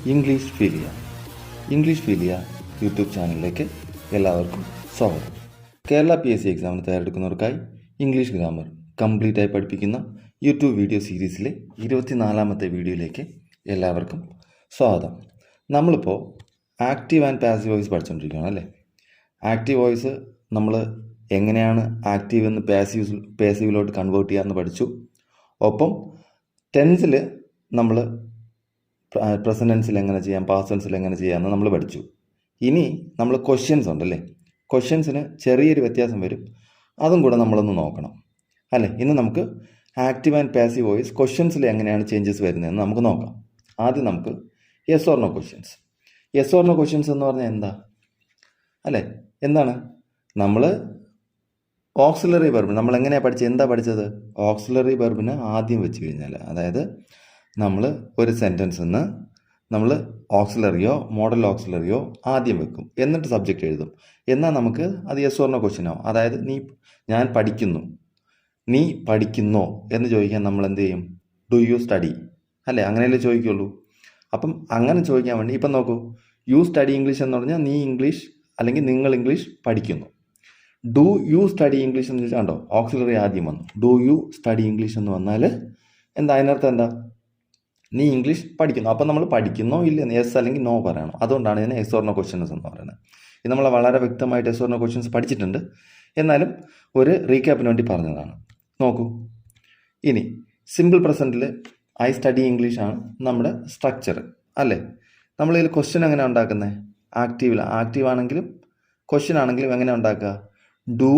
English ഫീലിയ YouTube ചാനലിലേക്ക് എല്ലാവർക്കും സ്വാഗതം. കേരള PSC എക്സാമിന് തയ്യാറെടുക്കുന്നവർക്കായി ഇംഗ്ലീഷ് ഗ്രാമർ കംപ്ലീറ്റ് ആയി പഠിപ്പിക്കുന്ന യൂട്യൂബ് വീഡിയോ സീരീസിലെ 24ാമത്തെ വീഡിയോയിലേക്ക് എല്ലാവർക്കും സ്വാഗതം. നമ്മളിപ്പോൾ ആക്റ്റീവ് ആൻഡ് പാസീവ് വോയിസ് പഠിച്ചുകൊണ്ടിരിക്കുകയാണ് അല്ലേ. ആക്റ്റീവ് വോയിസ് നമ്മൾ എങ്ങനെയാണ് ആക്റ്റീവ് എന്ന് പാസീവിലോട്ട് കൺവേർട്ട് ചെയ്യാമെന്ന് പഠിച്ചു. ഒപ്പം ടെൻസിൽ നമ്മൾ പ്രസന്റ് ടെൻസിൽ എങ്ങനെ ചെയ്യാം, പാസ്റ്റ് ടെൻസിൽ എങ്ങനെ ചെയ്യാമെന്ന് നമ്മൾ പഠിച്ചു. ഇനി നമ്മൾ ക്വസ്റ്റ്യൻസ് ഉണ്ടല്ലേ, ക്വസ്റ്റ്യൻസിന് ചെറിയൊരു വ്യത്യാസം വരും, അതും കൂടെ നമ്മളൊന്ന് നോക്കണം അല്ലേ. ഇന്ന് നമുക്ക് ആക്റ്റീവ് ആൻഡ് പാസീവ് വോയിസ് ക്വസ്റ്റ്യൻസിൽ എങ്ങനെയാണ് ചേഞ്ചസ് വരുന്നതെന്ന് നമുക്ക് നോക്കാം. ആദ്യം നമുക്ക് yes or no questions. Yes or no questions എന്ന് പറഞ്ഞാൽ എന്താ അല്ലേ, എന്താണ്? നമ്മൾ ഓക്സിലറി വെർബ് നമ്മൾ എങ്ങനെയാണ് എന്താ പഠിച്ചത്? ഓക്സിലറി വെർബിന് ആദ്യം വെച്ച് കഴിഞ്ഞാൽ, അതായത് നമ്മൾ ഒരു സെൻറ്റൻസിൽ നിന്ന് നമ്മൾ ഓക്സിലറിയോ മോഡൽ ഓക്സിലറിയോ ആദ്യം വെക്കും, എന്നിട്ട് സബ്ജക്റ്റ് എഴുതും. എന്നാൽ നമുക്ക് അത് യെസ് ഓർ നോ ക്വസ്റ്റ്യൻ ആവും. അതായത് ഞാൻ പഠിക്കുന്നു, നീ പഠിക്കുന്നോ എന്ന് ചോദിക്കാൻ നമ്മൾ എന്ത് ചെയ്യും? ഡു യു സ്റ്റഡി അല്ലേ, അങ്ങനെയല്ലേ ചോദിക്കുള്ളൂ. അപ്പം അങ്ങനെ ചോദിക്കാൻ വേണ്ടി ഇപ്പം നോക്കൂ, യു സ്റ്റഡി ഇംഗ്ലീഷ് എന്ന് പറഞ്ഞാൽ നീ ഇംഗ്ലീഷ് അല്ലെങ്കിൽ നിങ്ങൾ ഇംഗ്ലീഷ് പഠിക്കുന്നു. ഡു യു സ്റ്റഡി ഇംഗ്ലീഷ് എന്ന് ചോദിച്ചാൽ കണ്ടോ, ഓക്സിലറി ആദ്യം വന്നു. ഡു യു സ്റ്റഡി ഇംഗ്ലീഷ് എന്ന് വന്നാൽ എന്താ, അതിനർത്ഥം എന്താ? നീ ഇംഗ്ലീഷ് പഠിക്കുന്നു. അപ്പം നമ്മൾ പഠിക്കുന്നോ ഇല്ലെന്ന് യെസ് അല്ലെങ്കിൽ നോ പറയണം. അതുകൊണ്ടാണ് ഇതിനെ യെസ് ഓർ നോ ക്വസ്റ്റ്യൻസ് എന്ന് പറയുന്നത്. ഇത് നമ്മൾ വളരെ വ്യക്തമായിട്ട് യെസ് ഓർ നോ ക്വസ്റ്റ്യൻസ് പഠിച്ചിട്ടുണ്ട്, എന്നാലും ഒരു റീക്യാപ്പിന് വേണ്ടി പറഞ്ഞതാണ്. നോക്കൂ, ഇനി സിമ്പിൾ പ്രസൻറ്റിൽ ഐ സ്റ്റഡി ഇംഗ്ലീഷ് ആണ് നമ്മുടെ സ്ട്രക്ചർ അല്ലേ. നമ്മളിതിൽ ക്വസ്റ്റ്യൻ എങ്ങനെ ഉണ്ടാക്കുന്നത്? ആക്റ്റീവ് ആണെങ്കിലും ക്വസ്റ്റ്യൻ ആണെങ്കിലും എങ്ങനെ ഉണ്ടാക്കുക? Do,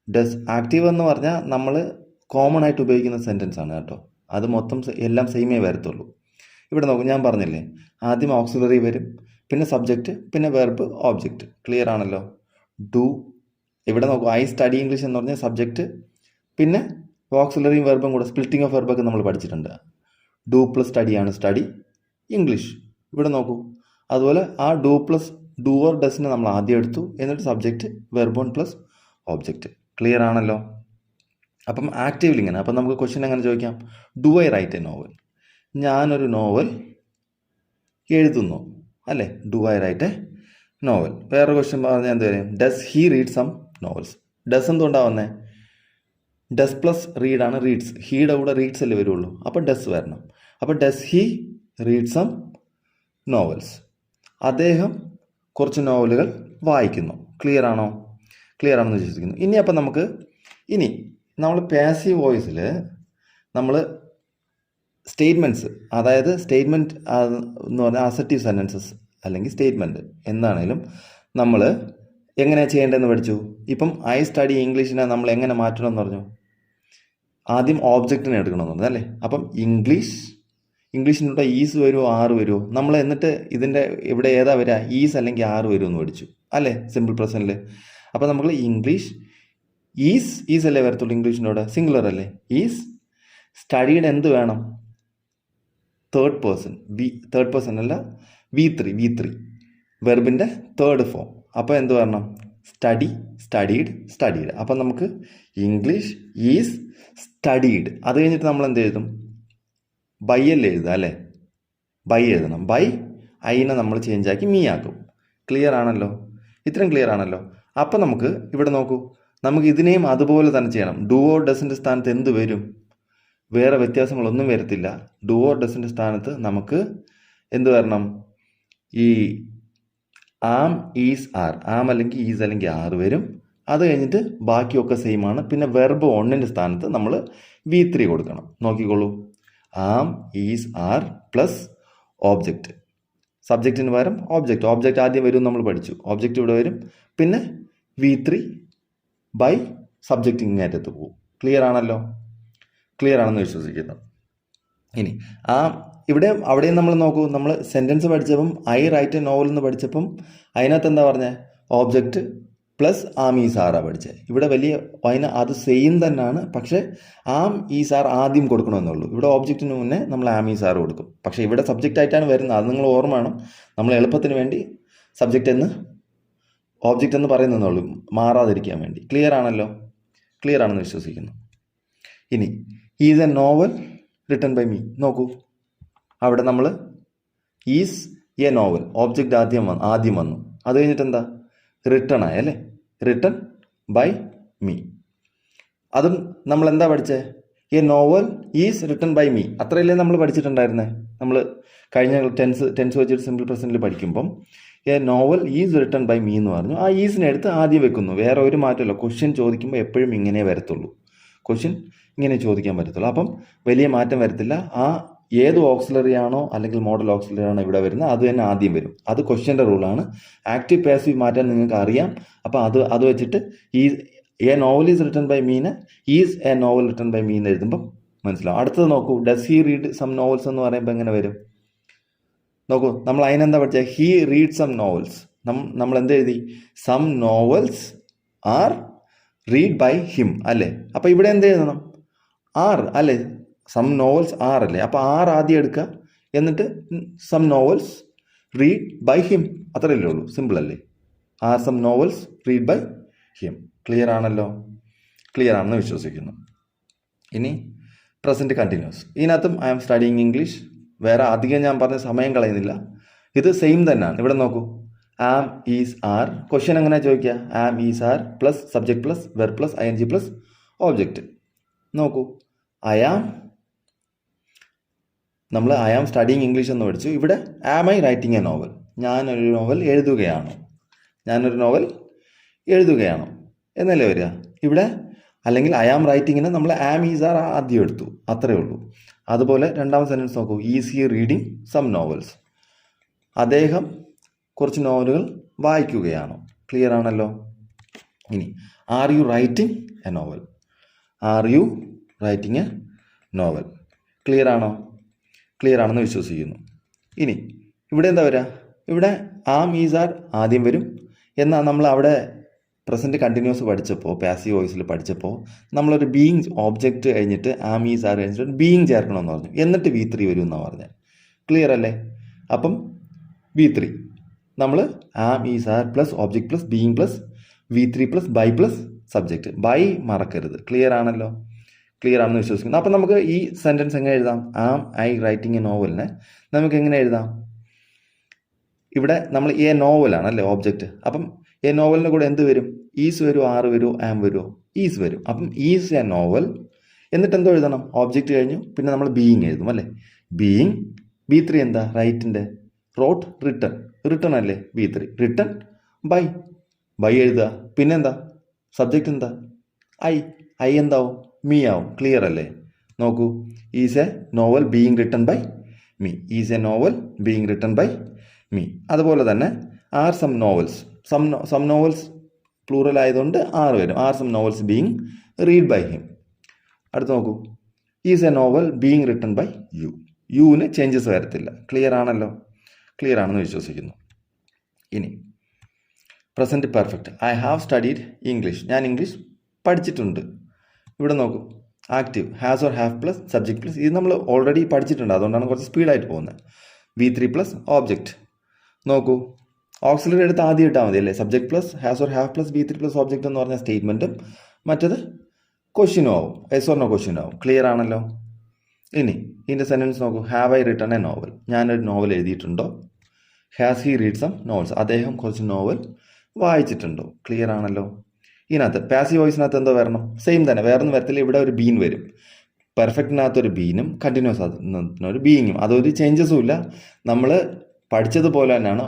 does. ആക്റ്റീവ് എന്ന് പറഞ്ഞാൽ നമ്മൾ കോമൺ ആയിട്ട് ഉപയോഗിക്കുന്ന സെൻറ്റൻസ് ആണ് കേട്ടോ. അത് മൊത്തം എല്ലാം സെയിമേ വരത്തുള്ളൂ. ഇവിടെ നോക്കും, ഞാൻ പറഞ്ഞില്ലേ, ആദ്യം ഓക്സിലറി വരും, പിന്നെ സബ്ജക്റ്റ്, പിന്നെ വെർബ്, ഓബ്ജക്റ്റ്. ക്ലിയർ ആണല്ലോ. ഡു, ഇവിടെ നോക്കൂ, ഐ സ്റ്റഡി ഇംഗ്ലീഷ് എന്ന് പറഞ്ഞാൽ സബ്ജക്റ്റ്, പിന്നെ ഓക്സിലറിയും വെർബും കൂടെ, സ്പ്ലിറ്റിംഗ് ഓഫ് വെർബൊക്കെ നമ്മൾ പഠിച്ചിട്ടുണ്ട്. ഡു പ്ലസ് സ്റ്റഡിയാണ് സ്റ്റഡി ഇംഗ്ലീഷ്. ഇവിടെ നോക്കൂ, അതുപോലെ ആ ഡു പ്ലസ് ഡു ഓർ ഡസിനെ നമ്മൾ ആദ്യം എടുത്തു, എന്നിട്ട് subject, verb one plus object. Clear ആണല്ലോ. അപ്പം ആക്റ്റീവിൽ ഇങ്ങനെ. അപ്പം നമുക്ക് ക്വസ്റ്റ്യൻ എങ്ങനെ ചോദിക്കാം? Do I write a novel? ഞാനൊരു നോവൽ എഴുതുന്നു അല്ലേ. Do I write a novel. വേറെ ക്വസ്റ്റ്യൻ പറഞ്ഞാൽ എന്ത് വരും? Does he read some novels? Does എന്തുകൊണ്ടാണ് വന്നേ? ഡസ് പ്ലസ് റീഡാണ്, റീഡ്സ്. ഹീയുടെ കൂടെ റീഡ്സ് അല്ലേ വരുള്ളൂ, അപ്പോൾ ഡസ് വരണം. അപ്പോൾ does he read some novels? അദ്ദേഹം കുറച്ച് നോവലുകൾ വായിക്കുന്നു. ക്ലിയർ ആണോ? ക്ലിയർ ആണെന്ന് വിശ്വസിക്കുന്നു. ഇനി അപ്പം നമുക്ക് നമ്മൾ പാസീവ് വോയിസിൽ നമ്മൾ സ്റ്റേറ്റ്മെൻറ്റ്സ്, അതായത് സ്റ്റേറ്റ്മെൻറ്റ് എന്ന് പറഞ്ഞാൽ അസർട്ടീവ് സെൻറ്റൻസസ് അല്ലെങ്കിൽ സ്റ്റേറ്റ്മെൻറ്റ് എന്താണേലും നമ്മൾ എങ്ങനെയാണ് ചെയ്യേണ്ടതെന്ന് പഠിച്ചു. ഇപ്പം ഐ സ്റ്റഡി ഇംഗ്ലീഷിനെ നമ്മൾ എങ്ങനെ മാറ്റണമെന്ന് പറഞ്ഞു? ആദ്യം ഓബ്ജക്റ്റിനെ എടുക്കണമെന്ന് പറഞ്ഞു അല്ലേ. അപ്പം ഇംഗ്ലീഷിൻ്റെ ഈസ് വരുമോ ആറ് വരുമോ? നമ്മൾ എന്നിട്ട് ഇതിൻ്റെ ഇവിടെ ഏതാ വരിക? ഈസ് അല്ലെങ്കിൽ ആറ് വരുമോ എന്ന് പഠിച്ചു അല്ലേ, സിമ്പിൾ പ്രസൻറ്റിൽ. അപ്പം നമ്മൾ ഇംഗ്ലീഷ് ഈസ് അല്ലേ വരത്തുള്ളൂ, ഇംഗ്ലീഷിൻ്റെ കൂടെ സിംഗുലർ അല്ലേ. ഈസ് സ്റ്റഡിയുടെ എന്ത് വേണം? തേർഡ് പേഴ്സൺ അല്ല, V3 വെർബിൻ്റെ തേർഡ് ഫോം. അപ്പോൾ എന്ത് വരണം? Study, studied. അപ്പം നമുക്ക് ഇംഗ്ലീഷ് ഈസ് സ്റ്റഡീഡ്. അത് കഴിഞ്ഞിട്ട് നമ്മൾ എന്ത് എഴുതും? ബൈ അല്ലേ എഴുതുക അല്ലേ. ബൈ എഴുതണം. ബൈ ഐനെ നമ്മൾ ചേഞ്ച് ആക്കി മീ ആക്കും. ക്ലിയർ ആണല്ലോ? ഇത്രയും ക്ലിയർ ആണല്ലോ. അപ്പം നമുക്ക് ഇവിടെ നോക്കൂ, നമുക്ക് ഇതിനെയും അതുപോലെ തന്നെ ചെയ്യണം. ഡു ഓർ ഡസിൻ്റെ സ്ഥാനത്ത് എന്ത് വരും? വേറെ വ്യത്യാസങ്ങളൊന്നും വരത്തില്ല. ഡു ഓർ ഡസിൻ്റെ സ്ഥാനത്ത് നമുക്ക് എന്ത് വരണം? ഈ ആം, ഈസ്, ആർ. ആം അല്ലെങ്കിൽ ഈസ് അല്ലെങ്കിൽ ആർ വരും. അത് കഴിഞ്ഞിട്ട് ബാക്കിയൊക്കെ സെയിം ആണ്. പിന്നെ വെർബ് ഒന്നിൻ്റെ സ്ഥാനത്ത് നമ്മൾ V3 കൊടുക്കണം. നോക്കിക്കോളൂ, ആം, ഈസ്, ആർ പ്ലസ് ഓബ്ജക്റ്റ്. സബ്ജക്റ്റിന് പകരം ഓബ്ജക്റ്റ് ആദ്യം വരും, നമ്മൾ പഠിച്ചു. ഓബ്ജക്റ്റ് ഇവിടെ വരും, പിന്നെ V3 ബൈ സബ്ജക്റ്റ് ഇങ്ങേറ്റത്ത് പോകും. ക്ലിയർ ആണല്ലോ? ക്ലിയർ ആണെന്ന് വിശ്വസിക്കുന്നു. ഇനി അവിടെയും നമ്മൾ നോക്കൂ, നമ്മൾ സെൻറ്റൻസ് പഠിച്ചപ്പം ഐ റൈറ്റ് എ നോവൽ എന്ന് പഠിച്ചപ്പം അതിനകത്ത് എന്താ പറഞ്ഞത്? ഓബ്ജക്റ്റ് പ്ലസ് ആം ഈസ് ആറാ പഠിച്ചത്. ഇവിടെ അത് സെയിം തന്നെയാണ്, പക്ഷേ ആം ഈസ് ആർ ആദ്യം കൊടുക്കണമെന്നുള്ളൂ. ഇവിടെ ഓബ്ജക്റ്റിന് മുന്നേ നമ്മൾ ആം ഈസ് ആർ കൊടുക്കും. പക്ഷേ ഇവിടെ സബ്ജക്റ്റ് ആയിട്ടാണ് വരുന്നത്, അത് നിങ്ങൾ ഓർമ്മ വേണം. നമ്മൾ എളുപ്പത്തിന് വേണ്ടി ഓബ്ജക്റ്റ് എന്ന് പറയുന്നതെന്നുള്ളൂ, മാറാതിരിക്കാൻ വേണ്ടി. ക്ലിയർ ആണല്ലോ? ക്ലിയർ ആണെന്ന് വിശ്വസിക്കുന്നു. ഇനി is a novel written by me. നോക്കൂ, അവിടെ നമ്മൾ ഈസ് എ നോവൽ, ഓബ്ജക്റ്റ് ആദ്യം വന്നു. അത് കഴിഞ്ഞിട്ട് എന്താ, റിട്ടൺ ആയി അല്ലേ, റിട്ടൺ ബൈ മീ. അതും നമ്മൾ എന്താ പഠിച്ചേ, a novel is written by me, അത്രയല്ലേ നമ്മൾ പഠിച്ചിട്ടുണ്ടായിരുന്നേ. നമ്മൾ കഴിഞ്ഞ ടെൻസ് വെച്ചിട്ട് സിമ്പിൾ പ്രസൻറ്റിൽ പഠിക്കുമ്പം a novel is written by me എന്ന് പറഞ്ഞു. ആ ഈസിനെ എടുത്ത് ആദ്യം വെക്കുന്നു, വേറെ ഒരു മാറ്റമില്ല. ക്വസ്റ്റ്യൻ ചോദിക്കുമ്പോൾ എപ്പോഴും ഇങ്ങനെ വരത്തുള്ളൂ, ക്വസ്റ്റ്യൻ ഇങ്ങനെ ചോദിക്കാൻ പറ്റത്തുള്ളൂ. അപ്പം വലിയ മാറ്റം വരത്തില്ല. ആ ഏത് ഓക്സിലറി ആണോ അല്ലെങ്കിൽ മോഡൽ ഓക്സിലറി ആണോ ഇവിടെ വരുന്നത് അത് തന്നെ ആദ്യം വരും. അത് ക്വസ്റ്റ്യൻ്റെ റൂളാണ്. ആക്റ്റീവ് പാസീവ് മാറ്റാൻ നിങ്ങൾക്ക് അറിയാം. അപ്പോൾ അത് വെച്ചിട്ട് ഈ a novel is written by മീന് is a novel written by me എന്ന് എഴുതുമ്പം മനസ്സിലാവും. അടുത്തത് നോക്കൂ, does he read some novels എന്ന് പറയുമ്പോൾ എങ്ങനെ വരും നോക്കൂ. നമ്മൾ അതിനെന്താ പഠിച്ചത്, ഹി റീഡ് സം നോവൽസ്. നമ്മൾ എന്ത് എഴുതി, some novels are read by him അല്ലേ. അപ്പോൾ ഇവിടെ എന്ത് എഴുതണം, ആർ അല്ലേ, സം നോവൽസ് ആർ അല്ലേ. അപ്പോൾ ആർ ആദ്യം എടുക്കുക, എന്നിട്ട് some novels read by him, അത്രയല്ലേ ഉള്ളൂ, സിമ്പിൾ അല്ലേ. Are some novels read by him. Clear ആണല്ലോ, ക്ലിയർ ആണെന്ന് വിശ്വസിക്കുന്നു. ഇനി പ്രസൻറ്റ് കണ്ടിന്യൂസ്. ഇതിനകത്തും ഐ ആം സ്റ്റഡിങ് ഇംഗ്ലീഷ്. വേറെ അധികം ഞാൻ പറഞ്ഞ സമയം കളയുന്നില്ല, ഇത് സെയിം തന്നെയാണ്. ഇവിടെ നോക്കൂ, ആം ഈസ് ആർ. ക്വസ്റ്റ്യൻ എങ്ങനെ ചോദിക്കുക, am is are plus subject plus verb plus ing plus object. നോക്കൂ, ഐ ആം, നമ്മൾ ഐ ആം സ്റ്റഡിങ് ഇംഗ്ലീഷ് എന്ന് പഠിച്ചു. ഇവിടെ am I writing a novel, ഞാനൊരു നോവൽ എഴുതുകയാണോ എന്നല്ലേ വരിക ഇവിടെ. അല്ലെങ്കിൽ ഐ ആം റൈറ്റിങ്ങിന് നമ്മൾ ആം ഈസ് ആർ ആദ്യം എടുത്തു, അത്രയേ ഉള്ളൂ. അതുപോലെ രണ്ടാമത്തെ സെൻറ്റൻസ് നോക്കൂ, is he reading some novels. അദ്ദേഹം കുറച്ച് നോവലുകൾ വായിക്കുകയാണോ, ക്ലിയർ ആണല്ലോ. ഇനി are you writing a novel, clear ആണോ, ക്ലിയർ ആണെന്ന് വിശ്വസിക്കുന്നു. ഇനി ഇവിടെ എന്താ വരിക, ഇവിടെ ആം ഈസ് ആർ ആദ്യം വരും. എന്നാൽ നമ്മൾ അവിടെ പ്രസൻറ്റ് കണ്ടിന്യൂസ് പഠിച്ചപ്പോൾ, പാസീവ് വോയിസിൽ പഠിച്ചപ്പോൾ നമ്മളൊരു ബീയിങ് ഓബ്ജക്റ്റ് കഴിഞ്ഞിട്ട് ആം ഈസ് ആർ കഴിഞ്ഞിട്ട് ബീയിങ് ചേർക്കണമെന്ന് പറഞ്ഞു, എന്നിട്ട് V3 വരും എന്നാണ് പറഞ്ഞത്. ക്ലിയർ അല്ലേ. അപ്പം V3 നമ്മൾ am is are plus object plus being plus V3 plus by plus subject. By മറക്കരുത്. ക്ലിയർ ആണല്ലോ, ക്ലിയർ ആണെന്ന് വിശ്വസിക്കുന്നു. അപ്പം നമുക്ക് ഈ സെൻറ്റൻസ് എങ്ങനെ എഴുതാം, ആം ഐ റൈറ്റിംഗ് എ നോവലിനെ നമുക്ക് എങ്ങനെ എഴുതാം, ഇവിടെ നമ്മൾ എ നോവലാണ് അല്ലേ ഓബ്ജക്റ്റ്. അപ്പം എ നോവലിൻ്റെ കൂടെ എന്ത് വരും, ഈസ് വരുമോ, ആർ വരുമോ, ആം വരുമോ, ഈസ് വരും. അപ്പം ഈസ് എ നോവൽ, എന്നിട്ട് എന്തോ എഴുതണം, ഓബ്ജക്റ്റ് കഴിഞ്ഞു, പിന്നെ നമ്മൾ ബീയിങ് എഴുതും അല്ലേ. ബീയിങ് V3 എന്താ, റൈറ്റിൻ്റെ റോട്ട് റിട്ടൺ അല്ലേ V3, റിട്ടൺ ബൈ എഴുതുക. പിന്നെന്താ സബ്ജക്റ്റ് എന്താ, ഐ എന്താവും, മീ ആവും. ക്ലിയർ അല്ലേ. നോക്കൂ, is a novel being written by me. അതുപോലെ തന്നെ are some novels, some novels plural ആയതുകൊണ്ട് ആർ വരും. Are some novels being read by him. അടുത്ത് നോക്കൂ, is a novel being written by യുവിന് ചേഞ്ചസ് വരത്തില്ല. ക്ലിയർ ആണല്ലോ, ക്ലിയർ ആണെന്ന് വിശ്വസിക്കുന്നു. ഇനി present perfect. I have studied English, ഞാൻ ഇംഗ്ലീഷ് പഠിച്ചിട്ടുണ്ട്. ഇവിടെ നോക്കൂ, active has or have plus subject plus, ഇത് നമ്മൾ ഓൾറെഡി പഠിച്ചിട്ടുണ്ട്, അതുകൊണ്ടാണ് കുറച്ച് സ്പീഡായിട്ട് പോകുന്നത്. V3 plus object. നോക്കൂ, ഓക്സിലറി എടുത്ത് ആദ്യം ഇട്ടാൽ മതി അല്ലേ. Subject plus has or have plus V3 plus object എന്ന് പറഞ്ഞ സ്റ്റേറ്റ്മെൻറ്റും മറ്റത് ക്വസ്റ്റ്യനും ആവും, എസ് ഓർ നോ ക്വസ്റ്റ്യനും ആവും. ക്ലിയർ ആണല്ലോ. ഇനി ഇതിൻ്റെ സെൻറ്റൻസ് നോക്കൂ, have I written a novel, ഞാനൊരു നോവൽ എഴുതിയിട്ടുണ്ടോ. Has he read some novels, അദ്ദേഹം കുറച്ച് നോവൽ വായിച്ചിട്ടുണ്ടോ. ക്ലിയർ ആണല്ലോ. ഇതിനകത്ത് പാസീവ് വോയിസിനകത്ത് എന്തോ വരണം, സെയിം തന്നെ, വേറെ ഒന്നും വരത്തില്ല. ഇവിടെ ഒരു ബീൻ വരും, പെർഫെക്റ്റിനകത്തൊരു ബീനും കണ്ടിന്യൂസ് ഒരു ബീയിങ്ങും, അതൊരു ചേഞ്ചസും ഇല്ല. നമ്മൾ പഠിച്ചതുപോലെ തന്നെയാണ്.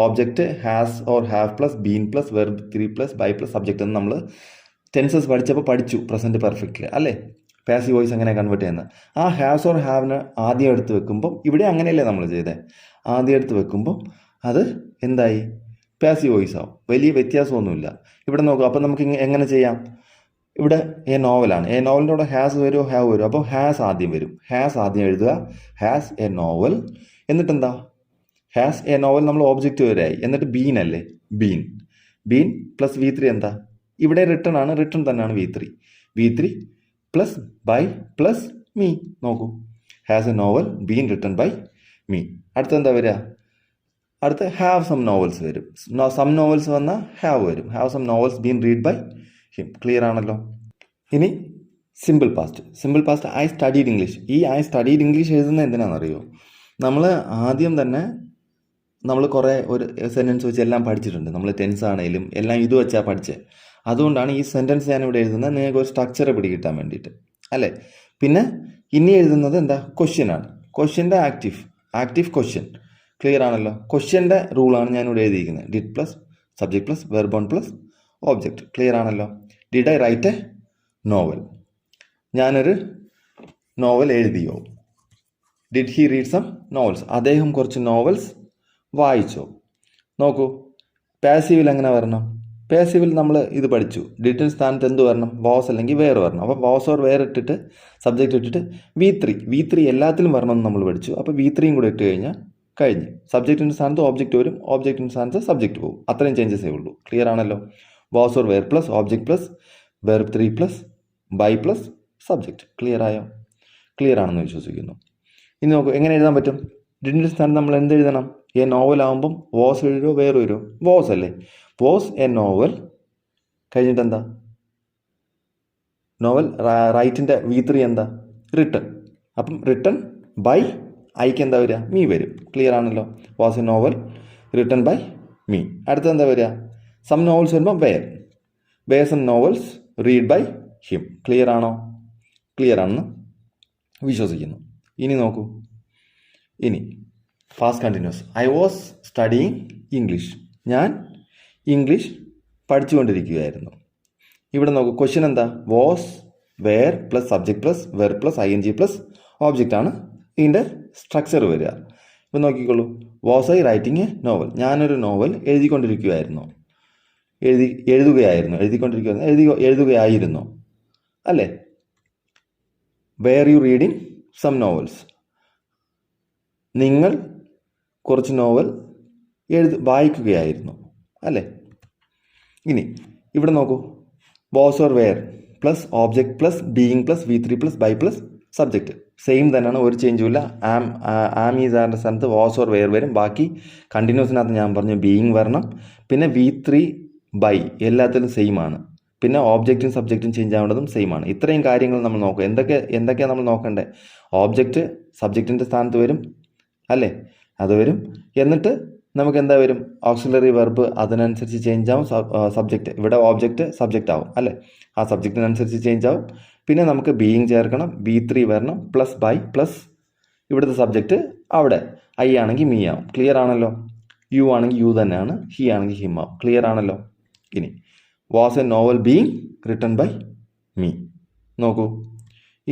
Object has or have plus been plus verb 3 plus by plus subject എന്ന് നമ്മൾ ടെൻസസ് പഠിച്ചപ്പോൾ പഠിച്ചു പ്രസൻറ്റ് പെർഫെക്റ്റിൽ അല്ലേ. പാസീവ് വോയിസ് എങ്ങനെ കൺവേർട്ട് ചെയ്യുന്നത്, ആ ഹാസ് ഓർ ഹാവിന് ആദ്യം എടുത്ത് വെക്കുമ്പം, ഇവിടെ അങ്ങനെയല്ലേ നമ്മൾ ചെയ്തത്, ആദ്യം എടുത്ത് വെക്കുമ്പം അത് എന്തായി, പാസീവ് വോയിസ് ആവും. വലിയ വ്യത്യാസമൊന്നുമില്ല. ഇവിടെ നോക്കുക, അപ്പം നമുക്ക് എങ്ങനെ ചെയ്യാം, ഇവിടെ എ നോവലാണ്, എ നോവലിൻ്റെ കൂടെ ഹാസ് വരുമോ ഹാവ് വരുമോ, അപ്പോൾ ഹാസ് ആദ്യം വരും. ഹാസ് ആദ്യം എഴുതുക, ഹാസ് എ നോവൽ, എന്നിട്ടെന്താ ഹാസ് എ നോവൽ നമ്മൾ ഓബ്ജക്റ്റ് വരെയായി, എന്നിട്ട് ബീൻ അല്ലേ, ബീൻ പ്ലസ് V3 എന്താ, ഇവിടെ റിട്ടൺ ആണ്, റിട്ടൺ തന്നെയാണ് V3 plus by plus me. നോക്കൂ, has a novel been written by me. അടുത്തെന്താ വരിക, അടുത്ത് ഹാവ് സം നോവൽസ് വരും. സം നോവൽസ് വന്നാൽ ഹാവ് വരും. Have some novels been read by him. Clear ആണല്ലോ. ഇനി simple past I studied English. ഈ ഐ സ്റ്റഡീഡ് ഇംഗ്ലീഷ് എഴുതുന്നത് എന്തിനാണെന്നറിയോ, നമ്മൾ ആദ്യം തന്നെ നമ്മൾ കുറേ ഒരു സെൻറ്റൻസ് വെച്ച് എല്ലാം പഠിച്ചിട്ടുണ്ട്. നമ്മൾ ടെൻസ് ആണെങ്കിലും എല്ലാം ഇത് വെച്ചാൽ പഠിച്ചത്. അതുകൊണ്ടാണ് ഈ സെൻറ്റൻസ് ഞാനിവിടെ എഴുതുന്നത്, നിങ്ങൾക്ക് ഒരു സ്ട്രക്ചർ പിടികിട്ടാൻ വേണ്ടിയിട്ട്, അല്ലേ? പിന്നെ ഇനി എഴുതുന്നത് എന്താ? ക്വസ്റ്റ്യനാണ്. ക്വസ്റ്റ്യൻ്റെ ആക്റ്റീവ് ക്വസ്റ്റ്യൻ. ക്ലിയർ ആണല്ലോ? ക്വസ്റ്റ്യൻ്റെ റൂളാണ് ഞാനിവിടെ എഴുതിയിരിക്കുന്നത്. Did plus subject plus verb one plus object. Clear ആണല്ലോ? Did I write a novel? ഞാനൊരു നോവൽ എഴുതിയോ? Did he read some novels? അദ്ദേഹം കുറച്ച് നോവൽസ് വായിച്ചോ? നോക്കൂ, പാസീവിൽ എങ്ങനെ വരണം? പാസീവിൽ നമ്മൾ ഇത് പഠിച്ചു. ഡിഡിന് സ്ഥാനത്ത് എന്ത് വരണം? വാസ് അല്ലെങ്കിൽ വേർ വരണം. അപ്പോൾ വാസ് ഓർ വേർ ഇട്ടിട്ട് സബ്ജക്റ്റ് ഇട്ടിട്ട് വി3 എല്ലാത്തിലും വരണമെന്ന് നമ്മൾ പഠിച്ചു. അപ്പോൾ വി3യും കൂടെ ഇട്ട് കഴിഞ്ഞാൽ കഴിഞ്ഞ്. സബ്ജക്റ്റിൻ്റെ സ്ഥാനത്ത് ഓബ്ജക്റ്റ് വരും, ഓബ്ജക്റ്റിൻ്റെ സ്ഥാനത്ത് സബ്ജക്റ്റ് പോകും. അത്രയും ചേഞ്ചസേ ഉള്ളൂ. ക്ലിയർ ആണല്ലോ? Was or were plus object plus verb 3 plus by plus subject. Clear ആയോ? ക്ലിയർ ആണെന്ന് വിശ്വസിക്കുന്നു. ഇനി നോക്കൂ, എങ്ങനെ എഴുതാൻ പറ്റും? ഡിഡിൻ്റെ സ്ഥാനത്ത് നമ്മൾ എന്ത് എഴുതണം? എ നോവൽ ആകുമ്പം വാസ് എഴുതുമോ വേറെ വരുമോ? വാസ് അല്ലേ? വാസ് എ നോവൽ കഴിഞ്ഞിട്ട് എന്താ? നോവൽ റൈറ്റിൻ്റെ വി3 എന്താ? റിട്ടൺ. അപ്പം റിട്ടൺ ബൈ ഐക്ക് എന്താ വരിക? മീ വരും. ക്ലിയർ ആണല്ലോ? Was a novel written by me. അടുത്തത് എന്താ വരിക? സം നോവൽസ് വരുമ്പോൾ were some novels read by him. Clear ആണോ? ക്ലിയർ ആണെന്ന് വിശ്വസിക്കുന്നു. ഇനി നോക്കൂ, ഇനി past continuous. I was studying English. ഞാൻ ഇംഗ്ലീഷ് പഠിച്ചുകൊണ്ടിരിക്കുകയായിരുന്നു. ഇവിടെ നോക്കൂ, ക്വസ്റ്റ്യൻ എന്താ? Was were plus subject plus were plus ING plus object ആണ് ഇതിൻ്റെ സ്ട്രക്ചർ വരിക. ഇപ്പം നോക്കിക്കോളൂ, was I writing a novel? ഞാനൊരു നോവൽ എഴുതിക്കൊണ്ടിരിക്കുകയായിരുന്നു. എഴുതുകയായിരുന്നു അല്ലേ? Were you reading some novels? നിങ്ങൾ കുറച്ച് നോവൽ വായിക്കുകയായിരുന്നു അല്ലേ? ഇനി ഇവിടെ നോക്കൂ, was or were plus object plus being plus വി3 plus by plus subject. Same തന്നെയാണ്, ഒരു ചേഞ്ചും ഇല്ല. ആം ഈസ് ആറിൻ്റെ സ്ഥാനത്ത് വാസ് ഓർ വേർ വരും. ബാക്കി കണ്ടിന്യൂസിനകത്ത് ഞാൻ പറഞ്ഞു ബീയിങ് വരണം. പിന്നെ വി3 ബൈ എല്ലാത്തിലും സെയിം ആണ്. പിന്നെ ഓബ്ജക്റ്റും സബ്ജക്റ്റും ചേഞ്ച് ആവേണ്ടതും സെയിം ആണ്. ഇത്രയും കാര്യങ്ങൾ നമ്മൾ നോക്കുക. എന്തൊക്കെയാണ് നമ്മൾ നോക്കേണ്ടത്? ഓബ്ജക്റ്റ് സബ്ജക്റ്റിൻ്റെ സ്ഥാനത്ത് വരും അല്ലേ? അത് വരും. എന്നിട്ട് നമുക്ക് എന്താ വരും? ഓക്സിലറി വെർബ് അതിനനുസരിച്ച് ചേഞ്ച് ആവും. സബ്ജക്റ്റ് ഇവിടെ ഓബ്ജക്റ്റ് സബ്ജക്റ്റ് ആവും അല്ലേ? ആ സബ്ജക്റ്റിനനുസരിച്ച് ചേഞ്ച് ആവും. പിന്നെ നമുക്ക് ബീയിങ് ചേർക്കണം, വി3 വരണം, പ്ലസ് ബൈ പ്ലസ് ഇവിടുത്തെ സബ്ജക്റ്റ് അവിടെ ഐ ആണെങ്കിൽ മീ ആവും. ക്ലിയർ ആണല്ലോ? യു ആണെങ്കിൽ യു തന്നെയാണ്, ഹി ആണെങ്കിൽ ഹിം ആവും. ക്ലിയർ ആണല്ലോ? ഇനി was a novel being written by me. നോക്കൂ,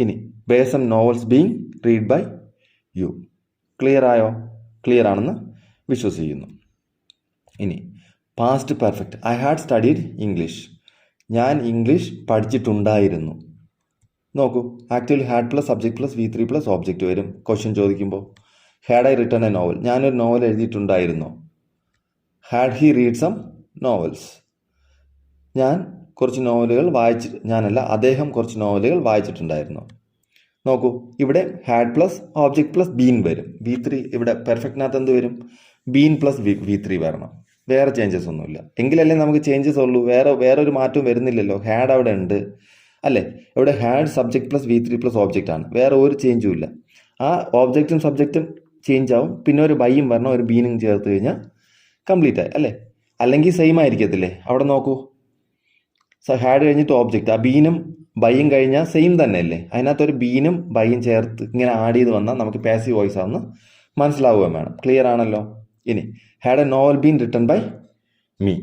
ഇനി were some novels being read by you. Clear ആയോ? ക്ലിയർ ആണെന്ന് വിശ്വസിക്കുന്നു. ഇനി past perfect. I had studied English. ഞാൻ ഇംഗ്ലീഷ് പഠിച്ചിട്ടുണ്ടായിരുന്നു. നോക്കൂ, actually had plus subject plus വി3 പ്ലസ് ഓബ്ജക്റ്റ് വരും ക്വസ്റ്റ്യൻ ചോദിക്കുമ്പോൾ. Had I written a novel? ഞാനൊരു നോവൽ എഴുതിയിട്ടുണ്ടായിരുന്നു. Had he read some novels? ഞാൻ കുറച്ച് നോവലുകൾ അദ്ദേഹം കുറച്ച് നോവലുകൾ വായിച്ചിട്ടുണ്ടായിരുന്നു. നോക്കൂ, ഇവിടെ had plus object plus been വരും. വി3 ഇവിടെ പെർഫെക്റ്റിനകത്ത് എന്ത് വരും? ബീൻ പ്ലസ് വി3 വരണം. വേറെ ചേഞ്ചസ് ഒന്നുമില്ല. എങ്കിലല്ലേ നമുക്ക് ചേഞ്ചസ് ഉള്ളൂ. വേറെ ഒരു മാറ്റവും വരുന്നില്ലല്ലോ. ഹാഡ് അവിടെ ഉണ്ട് അല്ലേ? ഇവിടെ ഹാഡ് സബ്ജക്റ്റ് പ്ലസ് വി3 പ്ലസ് ഓബ്ജക്റ്റ് ആണ്. വേറെ ഒരു ചേഞ്ചും ഇല്ല. ആ ഓബ്ജക്റ്റും സബ്ജക്റ്റും ചേഞ്ച് ആവും. പിന്നെ ഒരു ബൈയും വരണം, ഒരു ബീനും ചേർത്ത് കഴിഞ്ഞാൽ കംപ്ലീറ്റ് ആയി അല്ലേ? അല്ലെങ്കിൽ സെയിം ആയിരിക്കത്തില്ലേ? അവിടെ നോക്കൂ, ഹാഡ് കഴിഞ്ഞിട്ട് ഓബ്ജക്റ്റ്, ആ ബീനും ബൈയും കഴിഞ്ഞാൽ സെയിം തന്നെ അല്ലേ? അതിനകത്തൊരു ബീനും ബൈയും ചേർത്ത് ഇങ്ങനെ ആഡ് ചെയ്ത് വന്നാൽ നമുക്ക് പാസീവ് വോയിസ് ആണെന്ന് മനസ്സിലാവുകയും വേണം. ക്ലിയർ ആണല്ലോ? ഇനി had a novel been written by me.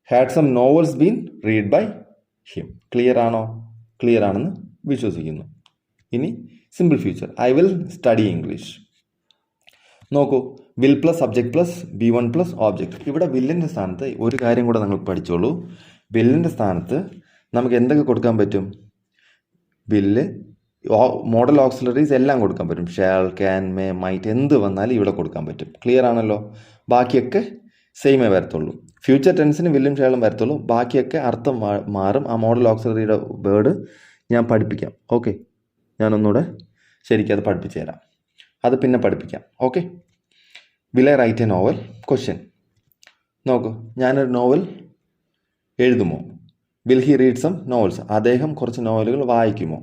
Had some novels been read by him. Clear ആണോ? ക്ലിയർ ആണെന്ന് വിശ്വസിക്കുന്നു. ഇനി simple future. I will study English. നോക്കൂ, will plus subject plus B1 plus object. ഇവിടെ വില്ലിൻ്റെ സ്ഥാനത്ത് ഒരു കാര്യം കൂടെ നിങ്ങൾ പഠിച്ചോളൂ. വില്ലിൻ്റെ സ്ഥാനത്ത് നമുക്ക് എന്തൊക്കെ കൊടുക്കാൻ പറ്റും? വില്ല്, മോഡൽ ഓക്സിലറീസ് എല്ലാം കൊടുക്കാൻ പറ്റും. ഷാൽ, ക്യാൻ, മേ, മൈറ്റ് എന്ത് വന്നാലും ഇവിടെ കൊടുക്കാൻ പറ്റും. ക്ലിയർ ആണല്ലോ? ബാക്കിയൊക്കെ സെയിമേ വരത്തുള്ളൂ. ഫ്യൂച്ചർ ടെൻസിന് വില്ലും ഷാളും വരത്തുള്ളൂ. ബാക്കിയൊക്കെ അർത്ഥം മാറും. ആ മോഡൽ ഓക്സിലറിയുടെ വേർഡ് ഞാൻ പഠിപ്പിക്കാം. ഓക്കെ, ഞാനൊന്നുകൂടെ ശരിക്കും അത് പഠിപ്പിച്ചു തരാം. അത് പിന്നെ പഠിപ്പിക്കാം. Okay. Will I write a novel? Question. നോക്കൂ, ഞാനൊരു നോവൽ എഴുതുമോ? Will he read some novels? അദ്ദേഹം കുറച്ച് നോവലുകൾ വായിക്കുമോ?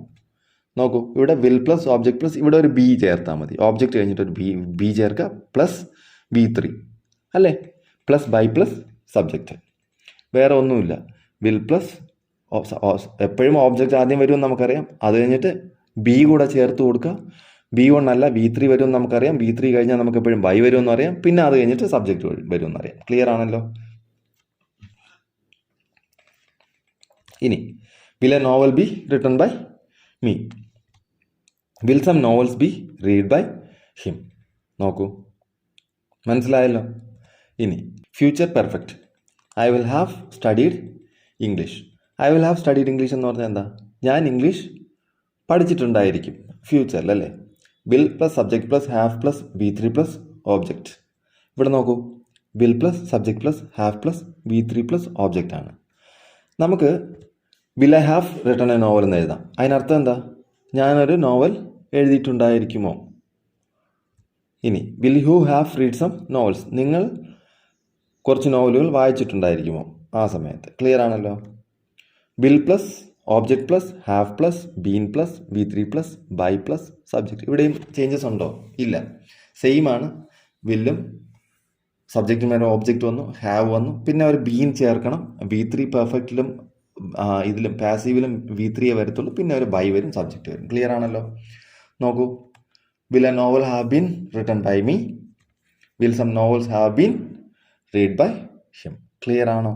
നോക്കൂ, ഇവിടെ വിൽ പ്ലസ് ഓബ്ജക്റ്റ് പ്ലസ് ഇവിടെ ഒരു ബി ചേർത്താൽ മതി. ഓബ്ജക്റ്റ് കഴിഞ്ഞിട്ട് ഒരു ബി ചേർക്കുക, പ്ലസ് V3 അല്ലേ, പ്ലസ് ബൈ പ്ലസ് സബ്ജക്റ്റ്. വേറെ ഒന്നുമില്ല. വിൽ പ്ലസ് എപ്പോഴും ഓബ്ജക്റ്റ് ആദ്യം വരുമെന്ന് നമുക്കറിയാം. അത് കഴിഞ്ഞിട്ട് ബി കൂടെ ചേർത്ത് കൊടുക്കുക. B1 അല്ല V3 വരുമെന്ന് നമുക്കറിയാം. V3 കഴിഞ്ഞാൽ നമുക്ക് എപ്പോഴും ബൈ വരുമെന്ന് അറിയാം. പിന്നെ അത് കഴിഞ്ഞിട്ട് സബ്ജക്റ്റ് വരുമെന്ന് അറിയാം. ക്ലിയർ ആണല്ലോ. ഇനി will a novel be written by me? Will some novels be read by him? നോക്കൂ, മനസ്സിലായല്ലോ. ഇനി future perfect. I will have studied English. I will have studied English എന്ന് പറഞ്ഞാൽ എന്താ? ഞാൻ ഇംഗ്ലീഷ് പഠിച്ചിട്ടുണ്ടായിരിക്കും ഫ്യൂച്ചറിൽ അല്ലേ. Will plus subject plus have plus V3 plus object. ഇവിടെ നോക്കൂ, will plus subject plus have plus V3 plus object ആണ്. നമുക്ക് will I have written a novel എന്ന് എഴുതാം. അതിനർത്ഥം എന്താ? ഞാനൊരു നോവൽ എഴുതിയിട്ടുണ്ടായിരിക്കുമോ? ഇനി will you have read some novels? നിങ്ങൾ കുറച്ച് നോവലുകൾ വായിച്ചിട്ടുണ്ടായിരിക്കുമോ ആ സമയത്ത്? ക്ലിയർ ആണല്ലോ. Will plus object plus have plus been plus V3 plus by plus subject. ഇവിടെയും ചേഞ്ചസ് ഉണ്ടോ? ഇല്ല, സെയിം ആണ്. വില്ലും സബ്ജക്റ്റിന് മേലെ ഓബ്ജക്റ്റ് വന്നു, ഹാവ് വന്നു, പിന്നെ ഒരു ബീൻ ചേർക്കണം. V3 പെർഫെക്റ്റിലും ഇതിലും പാസീവിലും V3 വരത്തുള്ളൂ, പിന്നെ ഒരു ബൈ വരും, സബ്ജക്റ്റ് വരും. ക്ലിയർ ആണല്ലോ. നോക്കൂ, will a novel have been written by me? Will some novels have been read by him? Clear ആണോ?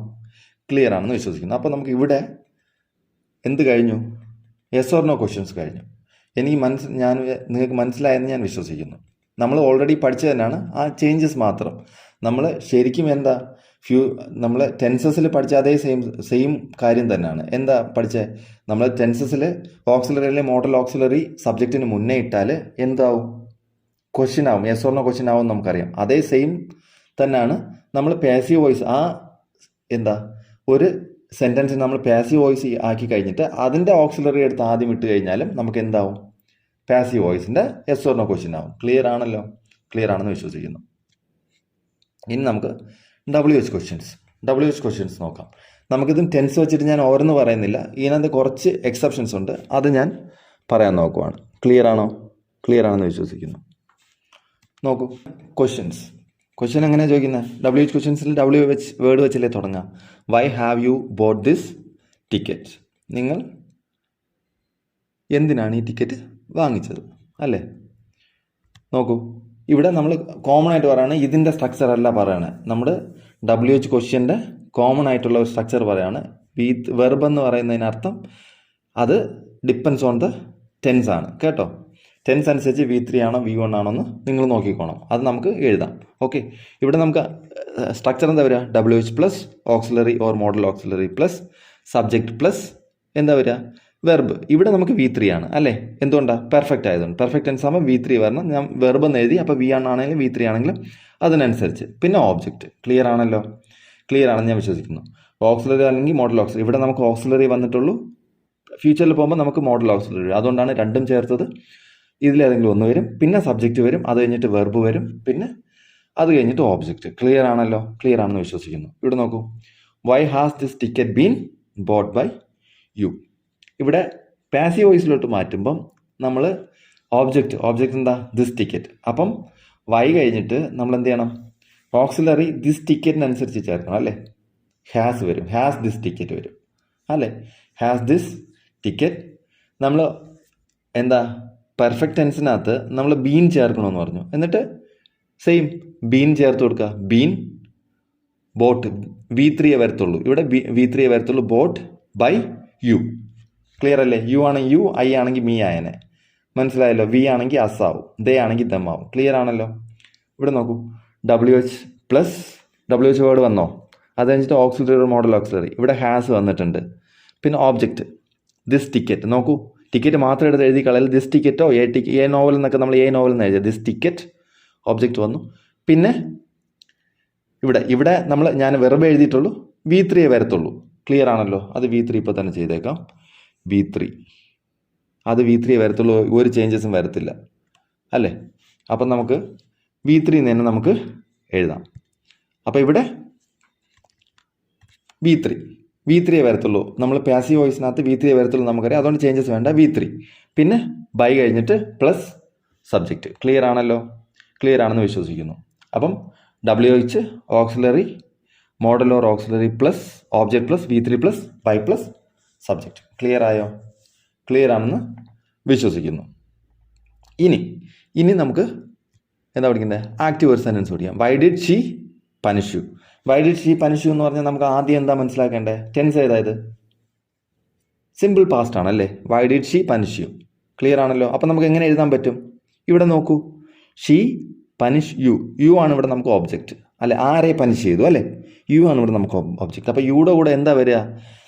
ക്ലിയർ ആണെന്ന് വിശ്വസിക്കുന്നു. അപ്പോൾ നമുക്ക് ഇവിടെ എന്ത് കഴിഞ്ഞു? യെസ് ഓർ നോ ക്വസ്റ്റ്യൻസ് കഴിഞ്ഞു. നിങ്ങൾക്ക് മനസ്സിലായെന്ന് ഞാൻ വിശ്വസിക്കുന്നു. നമ്മൾ ഓൾറെഡി പഠിച്ചത് തന്നെയാണ്, ആ ചേഞ്ചസ് മാത്രം. നമ്മൾ ശരിക്കും എന്താ നമ്മൾ ടെൻസസിൽ പഠിച്ച അതേ സെയിം കാര്യം തന്നെയാണ്. എന്താ പഠിച്ചത്? നമ്മൾ ടെൻസസിൽ ഓക്സിലറിയിലെ മോഡൽ ഓക്സിലറി സബ്ജക്റ്റിന് മുന്നേ ഇട്ടാൽ എന്താവും? ക്വസ്റ്റ്യൻ ആവും. യെസ് ഓർ നോ ക്വസ്റ്റ്യൻ ആവും നമുക്കറിയാം. അതേ സെയിം തന്നെയാണ് നമ്മൾ പാസീവ് വോയിസ്. ഒരു സെൻറ്റൻസ് നമ്മൾ പാസീവ് വോയിസ് ആക്കി കഴിഞ്ഞിട്ട് അതിൻ്റെ ഓക്സിലറി എടുത്ത് ആദ്യം ഇട്ട് കഴിഞ്ഞാലും നമുക്ക് എന്താവും? പാസീവ് വോയിസിൻ്റെ യെസ് ഓർ നോ ക്വസ്റ്റ്യൻ ആവും. ക്ലിയർ ആണല്ലോ. ക്ലിയർ ആണെന്ന് വിശ്വസിക്കുന്നു. ഇനി നമുക്ക് WH ക്വസ്റ്റ്യൻസ് നോക്കാം. നമുക്കിതും ടെൻസ് വെച്ചിട്ട് ഞാൻ ഓരോന്ന് പറയുന്നില്ല. ഇതിനകത്ത് കുറച്ച് എക്സെപ്ഷൻസ് ഉണ്ട്, അത് ഞാൻ പറയാൻ നോക്കുവാണ്. ക്ലിയർ ആണെന്ന് വിശ്വസിക്കുന്നു. നോക്കൂ, ക്വസ്റ്റ്യൻ എങ്ങനെയാണ് ചോദിക്കുന്നത്? WH ക്വസ്റ്റ്യൻസിൽ WH വേർഡ് വെച്ചല്ലേ തുടങ്ങാം. Y have you boat this ticket? നിങ്ങൾ എന്തിനാണ് ഈ ടിക്കറ്റ് വാങ്ങിച്ചത് അല്ലേ? നോക്കൂ, ഇവിടെ നമ്മൾ കോമൺ ആയിട്ട് പറയുകയാണ്, ഇതിൻ്റെ സ്ട്രക്ചർ അല്ല പറയുകയാണ്. നമ്മുടെ WH ക്വസ്റ്റ്യൻ്റെ കോമൺ ആയിട്ടുള്ള ഒരു സ്ട്രക്ചർ പറയുകയാണ്. വെർബ് എന്ന് പറയുന്നതിനർത്ഥം അത് ഡിപ്പെൻസ് ഓൺ ദ ടെൻസ് ആണ് കേട്ടോ. ടെൻസ് അനുസരിച്ച് V3 ആണോ V1 ആണോ എന്ന് നിങ്ങൾ നോക്കിക്കോണം. അത് നമുക്ക് എഴുതാം. ഓക്കെ, ഇവിടെ നമുക്ക് സ്ട്രക്ചർ എന്താ വരിക? WH plus auxiliary or modal auxiliary plus subject plus എന്താ വരിക? വെർബ്. ഇവിടെ നമുക്ക് V3 ആണ് അല്ലേ? എന്തുകൊണ്ടാണ്? പെർഫെക്റ്റ് ആയതുകൊണ്ട്. പെർഫെക്റ്റ് ടെൻസ് ആകുമ്പോൾ V3 വരണം. ഞാൻ വെർബ് എന്ന് എഴുതി. അപ്പോൾ V1 ആണെങ്കിലും V3 ആണെങ്കിലും അതിനനുസരിച്ച്. പിന്നെ ഓബ്ജക്റ്റ്. ക്ലിയർ ആണല്ലോ. ക്ലിയർ ആണെന്ന് ഞാൻ വിശ്വസിക്കുന്നു. ഓക്സിലറി അല്ലെങ്കിൽ മോഡൽ ഓക്സിലറി. ഇവിടെ നമുക്ക് ഓക്സിലറി വന്നിട്ടുള്ളൂ. ഫ്യൂച്ചറിൽ പോകുമ്പോൾ നമുക്ക് മോഡൽ ഓക്സിലറി. അതുകൊണ്ടാണ് രണ്ടും ചേർത്തത്. ഇതിലേതെങ്കിലും ഒന്ന് വരും, പിന്നെ സബ്ജക്റ്റ് വരും, അത് കഴിഞ്ഞിട്ട് വെർബ് വരും, പിന്നെ അത് കഴിഞ്ഞിട്ട് ഓബ്ജക്റ്റ്. ക്ലിയർ ആണല്ലോ. ക്ലിയർ ആണെന്ന് വിശ്വസിക്കുന്നു. ഇവിടെ നോക്കൂ, why has this ticket been bought by you? ഇവിടെ പാസീവ് വോയിസിലോട്ട് മാറ്റുമ്പം നമ്മൾ ഓബ്ജക്റ്റ് എന്താ? This ticket. അപ്പം വൈ കഴിഞ്ഞിട്ട് നമ്മൾ എന്ത് ചെയ്യണം? ഓക്സിലറി ദിസ് ടിക്കറ്റിനനുസരിച്ച് ചേർക്കണം അല്ലേ? ഹാസ് വരും, ഹാസ് ദിസ് ടിക്കറ്റ് വരും അല്ലേ? Has this ticket. നമ്മൾ എന്താ പെർഫെക്റ്റ് ടെൻസിനകത്ത് നമ്മൾ ബീൻ ചേർക്കണമെന്ന് പറഞ്ഞു. എന്നിട്ട് സെയിം ബീൻ ചേർത്ത് കൊടുക്കുക. ബീൻ ബോട്ട് V3 വരത്തുള്ളൂ. ഇവിടെ V3 വരത്തുള്ളൂ. Bought by you. ക്ലിയർ അല്ലേ? യു ആണെങ്കിൽ യു, ഐ ആണെങ്കിൽ മീ ആയനെ. മനസ്സിലായല്ലോ. വി ആണെങ്കിൽ അസ് ആവും, ദേ ആണെങ്കിൽ ദം ആവും. ക്ലിയർ ആണല്ലോ. ഇവിടെ നോക്കൂ, WH വേർഡ് വന്നോ? അത് കഴിഞ്ഞിട്ട് ഓക്സിലറി മോഡൽ ഓക്സിലറി. ഇവിടെ ഹാസ് വന്നിട്ടുണ്ട്. പിന്നെ ഓബ്ജക്റ്റ് ദിസ് ടിക്കറ്റ്. നോക്കൂ, ടിക്കറ്റ് മാത്രം എടുത്ത് എഴുതി കളയൽ. ദിസ് ടിക്കറ്റോ എ നോവൽ എന്നൊക്കെ നമ്മൾ എ നോവൽ എന്ന് എഴുതിയത്. ദിസ് ടിക്കറ്റ് ഓബ്ജക്റ്റ് വന്നു. പിന്നെ ഇവിടെ ഞാൻ വെർബ് എഴുതിയിട്ടുള്ളൂ. V3 വരത്തുള്ളൂ. ക്ലിയർ ആണല്ലോ. അത് V3 ഇപ്പോൾ തന്നെ ചെയ്തേക്കാം. അത് V3 വരത്തുള്ളൂ. ഒരു ചേഞ്ചസും വരത്തില്ല അല്ലേ? അപ്പം നമുക്ക് V3 തന്നെ നമുക്ക് എഴുതാം. അപ്പോൾ ഇവിടെ V3 വരത്തുള്ളൂ. നമ്മൾ പാസീവ് വോയിസിനകത്ത് V3 വരത്തുള്ളൂ നമുക്കറിയാം. അതുകൊണ്ട് ചേഞ്ചസ് വേണ്ട. V3 പിന്നെ ബൈ കഴിഞ്ഞിട്ട് പ്ലസ് സബ്ജക്റ്റ്. ക്ലിയർ ആണല്ലോ? ക്ലിയർ ആണെന്ന് വിശ്വസിക്കുന്നു. അപ്പം WH auxiliary modal or auxiliary plus object plus V3 plus by plus subject. Clear ആയോ? ക്ലിയർ ആണെന്ന് വിശ്വസിക്കുന്നു. ഇനി നമുക്ക് എന്താ പഠിക്കുന്നത്? ആക്റ്റീവ് ഒരു സെൻറ്റൻസ് പഠിക്കാം. Why did she punish you? Why did she punish you എന്ന് പറഞ്ഞാൽ നമുക്ക് ആദ്യം എന്താ മനസ്സിലാക്കേണ്ടത്? ടെൻസ് ഏതായത്? സിമ്പിൾ പാസ്റ്റ് ആണല്ലേ? Why did she punish you. Clear ആണല്ലോ? അപ്പം നമുക്ക് എങ്ങനെ എഴുതാൻ പറ്റും? ഇവിടെ നോക്കൂ, ഷീ പനിഷ് യു. യു ആണ് ഇവിടെ നമുക്ക് ഓബ്ജക്റ്റ് അല്ലെ? ആരെ പനിഷ് ചെയ്തു അല്ലേ? യു ആണ് ഇവിടെ നമുക്ക് ഓബ്ജക്റ്റ്. അപ്പോൾ യുടെ കൂടെ എന്താ വരിക?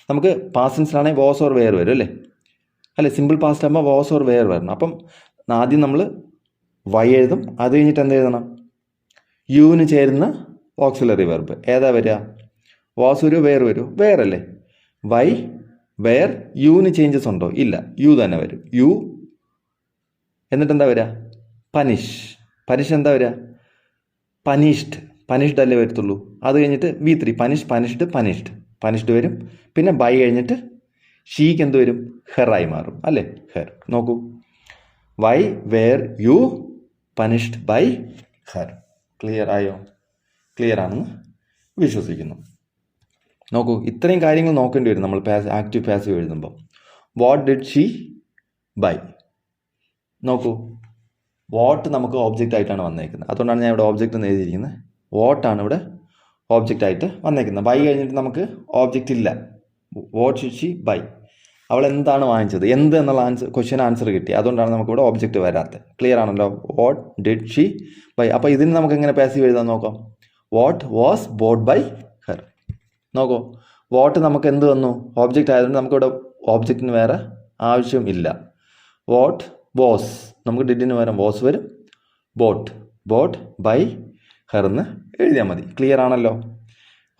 നമുക്ക് പാസ്റ്റ് ടെൻസിലാണെങ്കിൽ വാസ് ഓർ വെയർ വരും അല്ലേ? സിമ്പിൾ പാസ്റ്റ് ആകുമ്പോൾ വാസ് ഓർ വെയർ വരണം. അപ്പം ആദ്യം നമ്മൾ വൈ എഴുതും, അത് കഴിഞ്ഞിട്ട് എന്ത് എഴുതണം? യുവിന് ചേരുന്ന ഓക്സിലറി വെർബ് ഏതാ വരിക? വാസ് വരുമോ വെയർ വരുമോ? വെയർ അല്ലേ? Y wear. യുവിന് ചേഞ്ചസ് ഉണ്ടോ? ഇല്ല, യു തന്നെ വരും. യു എന്നിട്ട് എന്താ വരിക? പനിഷ്. പനിഷ് എന്താ വരിക? പനിഷ്ഡ്. പനിഷ്ഡ് അല്ലേ വരത്തുള്ളൂ. അത് കഴിഞ്ഞിട്ട് V3 പനിഷ് പനിഷ്ഡ് പനിഷ്ഡ് പനിഷ്ഡ് വരും. പിന്നെ ബൈ കഴിഞ്ഞിട്ട് ഷീക്ക് എന്ത് വരും? ഹെറായി മാറും അല്ലേ? ഹെർ. നോക്കൂ, why were you punished by her. Clear ആയോ? ക്ലിയർ ആണെന്ന് വിശ്വസിക്കുന്നു. നോക്കൂ, ഇത്രയും കാര്യങ്ങൾ നോക്കേണ്ടി വരും നമ്മൾ ആക്റ്റീവ് പാസീവ് എഴുതുമ്പോൾ. What did she buy? നോക്കൂ, വാട്ട് നമുക്ക് ഓബ്ജക്റ്റ് ആയിട്ടാണ് വന്നേക്കുന്നത്. അതുകൊണ്ടാണ് ഞാൻ ഇവിടെ ഓബ്ജക്റ്റ് എന്ന് എഴുതിയിരിക്കുന്നത്. വാട്ടാണ് ഇവിടെ ഓബ്ജക്റ്റ് ആയിട്ട് വന്നേക്കുന്നത്. ബൈ കഴിഞ്ഞിട്ട് നമുക്ക് ഓബ്ജക്റ്റ് ഇല്ല. What should she buy? അവൾ എന്താണ് വാങ്ങിച്ചത്? എന്ത് എന്നുള്ള ക്വസ്റ്റ്യൻ ആൻസർ കിട്ടി. അതുകൊണ്ടാണ് നമുക്ക് ഇവിടെ ഓബ്ജക്റ്റ് വരാത്തത്. ക്ലിയർ ആണല്ലോ? What did she buy. അപ്പോൾ ഇതിന് നമുക്ക് എങ്ങനെ പാസീവ് എഴുതാൻ നോക്കാം? What was bought by her. നോക്കൂ, വാട്ട് നമുക്ക് എന്ത് വന്നു? ഓബ്ജക്റ്റ് ആയതുകൊണ്ട് നമുക്കിവിടെ ഓബ്ജക്റ്റിന് വേറെ ആവശ്യം ഇല്ല. വാട്ട് വാസ്, നമുക്ക് ഡിഡിന് പകരം വാസ് വരും. ബോട്ട് ബൈ ഹെർ എന്ന് എഴുതിയാൽ മതി. ക്ലിയർ ആണല്ലോ?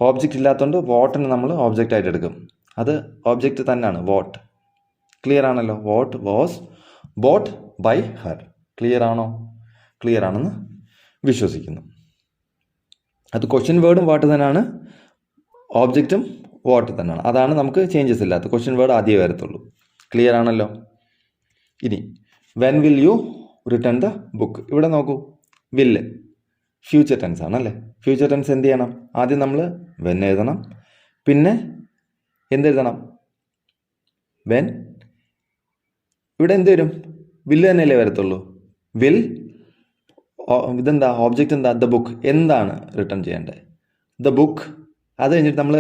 ഓബ്ജക്റ്റ് ഇല്ലാത്തതുകൊണ്ട് വാട്ടിന് നമ്മൾ ഓബ്ജക്റ്റ് ആയിട്ട് എടുക്കും. അത് ഓബ്ജക്റ്റ് തന്നെയാണ് വാട്ട്. ക്ലിയർ ആണല്ലോ? What was bought by her. Clear ആണോ? ക്ലിയർ ആണെന്ന് വിശ്വസിക്കുന്നു. അത് ക്വസ്റ്റ്യൻ വേർഡും വാട്ട് തന്നെയാണ്, ഓബ്ജക്റ്റും വാട്ട് തന്നെയാണ്. അതാണ് നമുക്ക് ചേഞ്ചസ് ഇല്ലാത്ത. ക്വസ്റ്റ്യൻ വേർഡ് ആദ്യമേ വരത്തുള്ളൂ. ക്ലിയർ ആണല്ലോ? ഇനി when will you return the book? ഇവിടെ നോക്കൂ, വില്ല് ഫ്യൂച്ചർ ടെൻസ് ആണല്ലേ? ഫ്യൂച്ചർ ടെൻസ് എന്ത് ചെയ്യണം? ആദ്യം നമ്മൾ വെൻ എഴുതണം, പിന്നെ എന്തെഴുതണം? വെൻ. ഇവിടെ എന്ത് വരും? വില്ല് തന്നെയല്ലേ വരത്തുള്ളൂ. വിൽ. ഇതെന്താ ഓബ്ജക്റ്റ്? എന്താ? The book. എന്താണ് റിട്ടേൺ ചെയ്യേണ്ടത്? The book. അത് കഴിഞ്ഞിട്ട് നമ്മൾ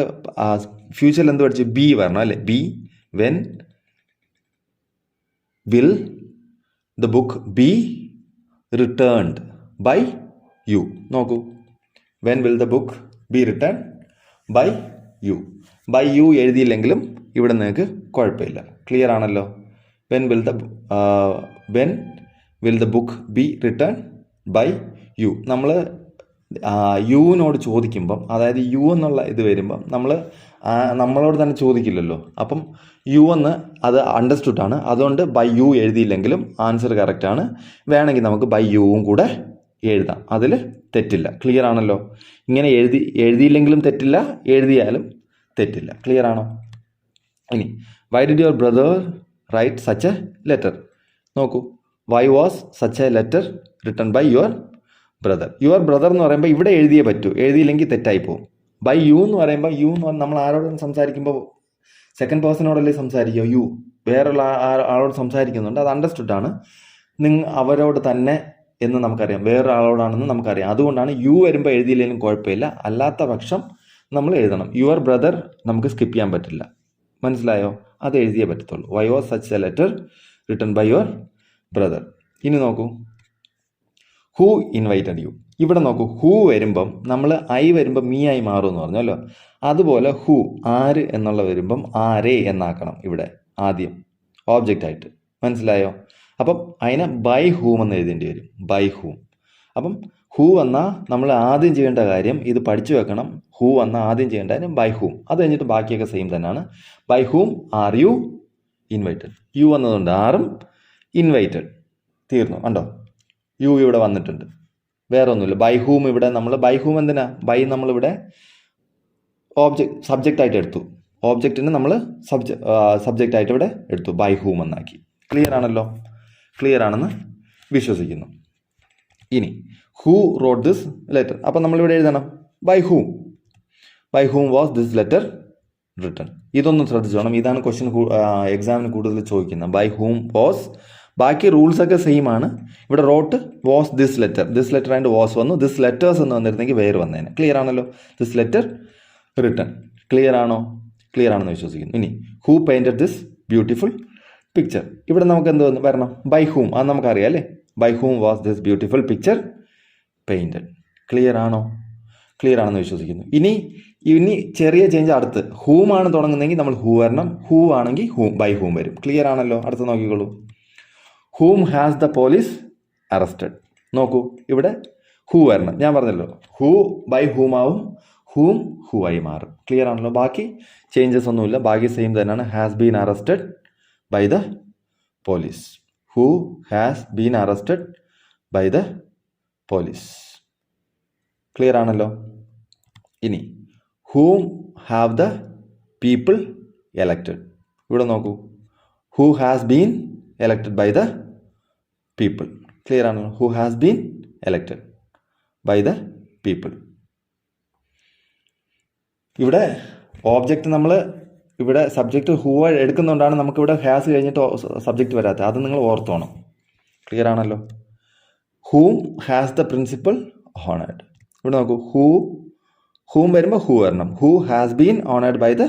ഫ്യൂച്ചറിൽ എന്ത് പഠിച്ചു? ബി വരണം അല്ലേ? Be. When will the book be returned by you. നോക്കൂ, when will the book be return by you. By you എഴുതിയില്ലെങ്കിലും ഇവിടെ നിങ്ങൾക്ക് കുഴപ്പമില്ല. ക്ലിയർ ആണല്ലോ? When will the book be return by you. നമ്മൾ യുവിനോട് ചോദിക്കുമ്പം, അതായത് യു എന്നുള്ള ഇത് വരുമ്പം നമ്മളോട് തന്നെ ചോദിക്കില്ലല്ലോ. അപ്പം യു എന്ന് അത് അണ്ടർസ്റ്റുഡ് ആണ്. അതുകൊണ്ട് ബൈ യു എഴുതിയില്ലെങ്കിലും ആൻസർ കറക്റ്റാണ്. വേണമെങ്കിൽ നമുക്ക് ബൈ യുവും കൂടെ എഴുതാം. അതിൽ തെറ്റില്ല. ക്ലിയർ ആണല്ലോ? ഇങ്ങനെ എഴുതിയില്ലെങ്കിലും തെറ്റില്ല, എഴുതിയാലും തെറ്റില്ല. ക്ലിയർ ആണോ? ഇനി why did your brother write such a letter? നോക്കൂ, why was such a letter written by your brother? Your brother എന്ന് പറയുമ്പോൾ ഇവിടെ എഴുതിയേ പറ്റൂ, എഴുതിയില്ലെങ്കിൽ തെറ്റായി പോകും. ബൈ യു എന്ന് പറയുമ്പോൾ, യു എന്ന് പറഞ്ഞാൽ നമ്മൾ ആരോടും സംസാരിക്കുമ്പോൾ സെക്കൻഡ് പേഴ്സണോടല്ലേ സംസാരിക്കുക? യു വേറെയുള്ള ആളോട് സംസാരിക്കുന്നുണ്ട്, അത് അണ്ടർസ്റ്റുഡ് ആണ്. അവരോട് തന്നെ എന്ന് നമുക്കറിയാം, വേറൊരാളോടാണെന്ന് നമുക്കറിയാം. അതുകൊണ്ടാണ് യു വരുമ്പോൾ എഴുതിയില്ലെങ്കിലും കുഴപ്പമില്ല. അല്ലാത്ത പക്ഷം നമ്മൾ എഴുതണം. യുവർ ബ്രദർ നമുക്ക് സ്കിപ്പ് ചെയ്യാൻ പറ്റില്ല. മനസ്സിലായോ? അത് എഴുതിയേ പറ്റത്തുള്ളൂ. Why was such a letter written by your brother. ഇനി നോക്കൂ, ഹൂ ഇൻവൈറ്റഡ് യു. ഇവിടെ നോക്കൂ, ഹൂ വരുമ്പം നമ്മൾ ഐ വരുമ്പം മീ ആയി മാറുമെന്ന് പറഞ്ഞല്ലോ. അതുപോലെ ഹൂ, ആര് എന്നുള്ള വരുമ്പം ആരേ എന്നാക്കണം ഇവിടെ ആദ്യം ഓബ്ജക്റ്റ് ആയിട്ട്. മനസ്സിലായോ? അപ്പം അതിനെ ബൈ ഹൂം എന്ന് എഴുതേണ്ടി വരും. By whom. അപ്പം ഹൂ എന്നാൽ നമ്മൾ ആദ്യം ചെയ്യേണ്ട കാര്യം ഇത് പഠിച്ചു വെക്കണം. ഹൂ എന്നാൽ ആദ്യം ചെയ്യേണ്ട കാര്യം ബൈ ഹൂം. അത് കഴിഞ്ഞിട്ട് ബാക്കിയൊക്കെ സെയിം തന്നെയാണ്. By whom are you invited? You എന്നതുകൊണ്ട് ആറും ഇൻവൈറ്റഡ് തീർന്നു. കണ്ടോ? യു ഇവിടെ വന്നിട്ടുണ്ട്, വേറെ ഒന്നുമില്ല. ബൈ ഹൂം ഇവിടെ നമ്മൾ ബൈ ഹൂം എന്തിനാ? ബൈ നമ്മളിവിടെ സബ്ജക്റ്റ് ആയിട്ട് എടുത്തു. ഓബ്ജക്റ്റിന് നമ്മൾ സബ്ജക്റ്റ് ആയിട്ട് ഇവിടെ എടുത്തു, ബൈ ഹൂം എന്നാക്കി. ക്ലിയർ ആണല്ലോ, ക്ലിയർ ആണെന്ന് വിശ്വസിക്കുന്നു. ഇനി ഹൂ റോട്ട് ദിസ് ലെറ്റർ, അപ്പം നമ്മളിവിടെ എഴുതണം by whom was this letter written. ഇതൊന്നും ശ്രദ്ധിച്ചോണം, ഇതാണ് ക്വസ്റ്റ്യൻ എക്സാമിന് കൂടുതൽ ചോദിക്കുന്നത്. ബൈ ഹൂം വാസ്, ബാക്കി റൂൾസൊക്കെ സെയിം ആണ്. ഇവിടെ wrote was this letter and was വന്നു, ദിസ് ലെറ്റേഴ്സ് എന്ന് വന്നിരുന്നെങ്കിൽ വേറെ വന്നേനെ. ക്ലിയർ ആണല്ലോ, ദിസ് ലെറ്റർ റിട്ടൺ. ക്ലിയർ ആണോ? ക്ലിയർ ആണെന്ന് വിശ്വസിക്കുന്നു. ഇനി who painted this beautiful picture, ഇവിടെ നമുക്ക് എന്ത് വരണം? ബൈ ഹൂം, അത് നമുക്കറിയാം അല്ലേ. By whom was this beautiful picture painted. Clear ആണോ? ക്ലിയർ ആണെന്ന് വിശ്വസിക്കുന്നു. ഇനി ചെറിയ ചേഞ്ച് അടുത്ത് ഹൂമാണ് തുടങ്ങുന്നതെങ്കിൽ നമ്മൾ ഹൂ വരണം, ഹൂ ആണെങ്കിൽ ബൈ ഹൂം വരും. ക്ലിയർ ആണല്ലോ? അടുത്ത് നോക്കിക്കോളൂ. ഹൂം ഹാസ് ദ പോലീസ് അറസ്റ്റഡ്. നോക്കൂ, ഇവിടെ ഹൂ വരണം. ഞാൻ പറഞ്ഞല്ലോ ഹൂ ബൈ ഹൂം ആവും, ഹൂം ഹൂ ആയി മാറും. ക്ലിയർ ആണല്ലോ? ബാക്കി ചേഞ്ചസ് ഒന്നുമില്ല, ബാക്കി സെയിം തന്നെയാണ്. Has been arrested by the police. Who has been arrested by the police. Clear ആണല്ലോ? ഇനി whom have the people elected. ഇവിടെ നോക്കൂ, who has been elected by the people. Clear ആണല്ലോ? Who has been elected by the people. ഇവിടെ object നമ്മൾ ഇവിടെ subject who എടുക്കുന്നുകൊണ്ടാണ് നമുക്കിവിടെ has കഴിഞ്ഞിട്ട് സബ്ജക്റ്റ് വരാത്തത്. അത് നിങ്ങൾ ഓർത്തോണം. ക്ലിയർ ആണല്ലോ? Whom has the principal honoured. ഇവിടെ നോക്കൂ, ഹൂം വരുമ്പോൾ ഹൂ വരണം. Who has been honoured by the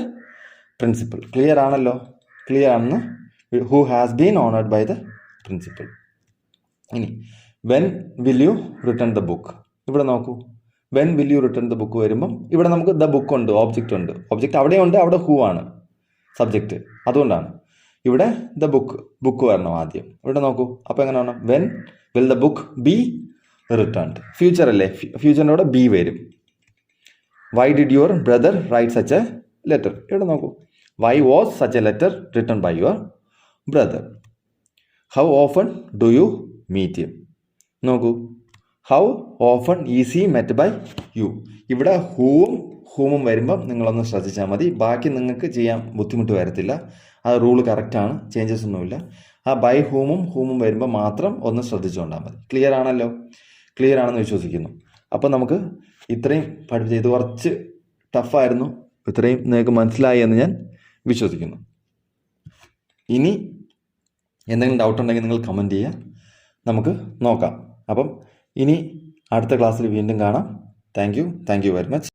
principal. Clear ആണല്ലോ? ക്ലിയർ ആണെന്ന്. Who has been honoured by the principal. ഇനി when will you return the book. ഇവിടെ നോക്കൂ, when will you return the book വരുമ്പം ഇവിടെ നമുക്ക് ദ ബുക്ക് ഉണ്ട്, ഓബ്ജക്റ്റ് ഉണ്ട്. ഓബ്ജക്റ്റ് അവിടെയുണ്ട്, അവിടെ ഹൂ ആണ് സബ്ജക്റ്റ്. അതുകൊണ്ടാണ് ഇവിടെ ദ ബുക്ക് വരണം ആദ്യം. ഇവിടെ നോക്കൂ, അപ്പോൾ എങ്ങനെ വേണം? When will the book be returned. Future അല്ലേ, ഫ്യൂച്ചറിൻ്റെ കൂടെ ബി വരും. Why did your brother write such a letter. ഇവിടെ നോക്കൂ, why was such a letter return by your brother. How often do you meet him. നോക്കൂ, how often is he met by you. ഇവിടെ ഹൂമും വരുമ്പം നിങ്ങളൊന്ന് ശ്രദ്ധിച്ചാൽ മതി. ബാക്കി നിങ്ങൾക്ക് ചെയ്യാൻ ബുദ്ധിമുട്ട് വരത്തില്ല. ആ റൂള് കറക്റ്റാണ്, ചേഞ്ചസ് ഒന്നുമില്ല. ആ ബൈ ഹൂമും വരുമ്പോൾ മാത്രം ഒന്ന് ശ്രദ്ധിച്ചുകൊണ്ടാൽ മതി. ക്ലിയർ ആണല്ലോ? ക്ലിയർ ആണെന്ന് വിശ്വസിക്കുന്നു. അപ്പോൾ നമുക്ക് ഇത്രയും പഠിപ്പിച്ച, ഇത് കുറച്ച് ടഫായിരുന്നു, ഇത്രയും നിങ്ങൾക്ക് മനസ്സിലായി എന്ന് ഞാൻ വിശ്വസിക്കുന്നു. ഇനി എന്തെങ്കിലും ഡൗട്ട് ഉണ്ടെങ്കിൽ നിങ്ങൾ കമൻറ്റ് ചെയ്യുക, നമുക്ക് നോക്കാം. അപ്പം ഇനി അടുത്ത ക്ലാസ്സിൽ വീണ്ടും കാണാം. Thank you very much.